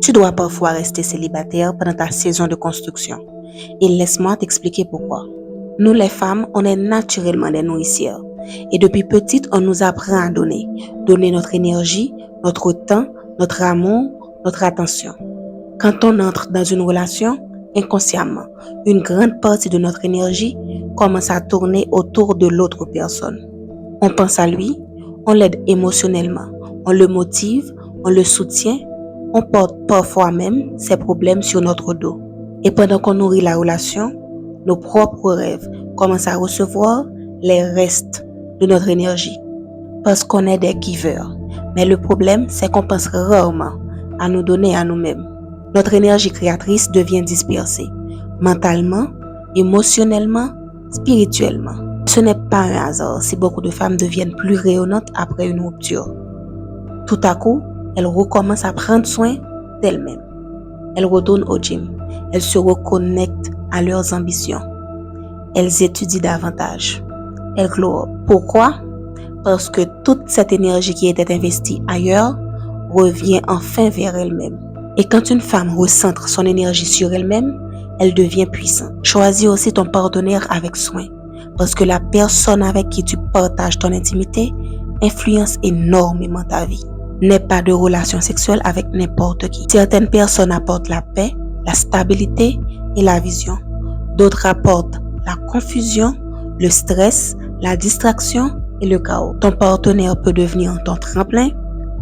Tu dois parfois rester célibataire pendant ta saison de construction. Et laisse-moi t'expliquer pourquoi. Nous les femmes, on est naturellement des nourricières. Et depuis petite, on nous apprend à donner. Donner notre énergie, notre temps, notre amour, notre attention. Quand on entre dans une relation, inconsciemment, une grande partie de notre énergie commence à tourner autour de l'autre personne. On pense à lui, on l'aide émotionnellement, on le motive, on le soutient, on porte parfois même ses problèmes sur notre dos. Et pendant qu'on nourrit la relation, nos propres rêves commencent à recevoir les restes de notre énergie. Parce qu'on est des givers. Mais le problème, c'est qu'on pense rarement à nous donner à nous-mêmes. Notre énergie créatrice devient dispersée, mentalement, émotionnellement, spirituellement. Ce n'est pas un hasard si beaucoup de femmes deviennent plus rayonnantes après une rupture. Tout à coup, elles recommencent à prendre soin d'elles-mêmes. Elles retournent au gym. Elles se reconnectent à leurs ambitions. Elles étudient davantage. Elles glow up. Pourquoi? Parce que toute cette énergie qui était investie ailleurs revient enfin vers elle-même. Et quand une femme recentre son énergie sur elle-même, elle devient puissante. Choisis aussi ton partenaire avec soin. Parce que la personne avec qui tu partages ton intimité influence énormément ta vie. N'aie pas de relation sexuelle avec n'importe qui. Certaines personnes apportent la paix, la stabilité et la vision. D'autres apportent la confusion, le stress, la distraction et le chaos. Ton partenaire peut devenir ton tremplin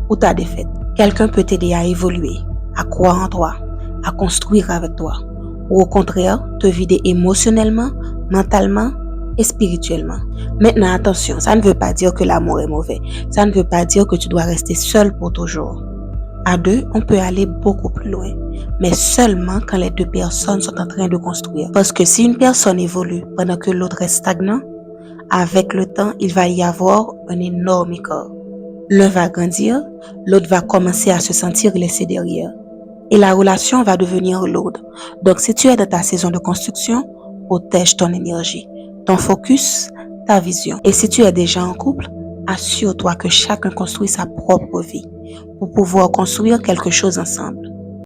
ou ta défaite. Quelqu'un peut t'aider à évoluer, à croire en toi, à construire avec toi. Ou au contraire, te vider émotionnellement, mentalement et spirituellement. Maintenant, attention, ça ne veut pas dire que l'amour est mauvais. Ça ne veut pas dire que tu dois rester seul pour toujours. À deux, on peut aller beaucoup plus loin, mais seulement quand les deux personnes sont en train de construire. Parce que si une personne évolue pendant que l'autre reste stagnant, avec le temps, il va y avoir un énorme écart. L'un va grandir, l'autre va commencer à se sentir laissé derrière. Et la relation va devenir lourde. Donc, si tu es dans ta saison de construction, protège ton énergie, ton focus, ta vision. Et si tu es déjà en couple, assure-toi que chacun construit sa propre vie pour pouvoir construire quelque chose ensemble.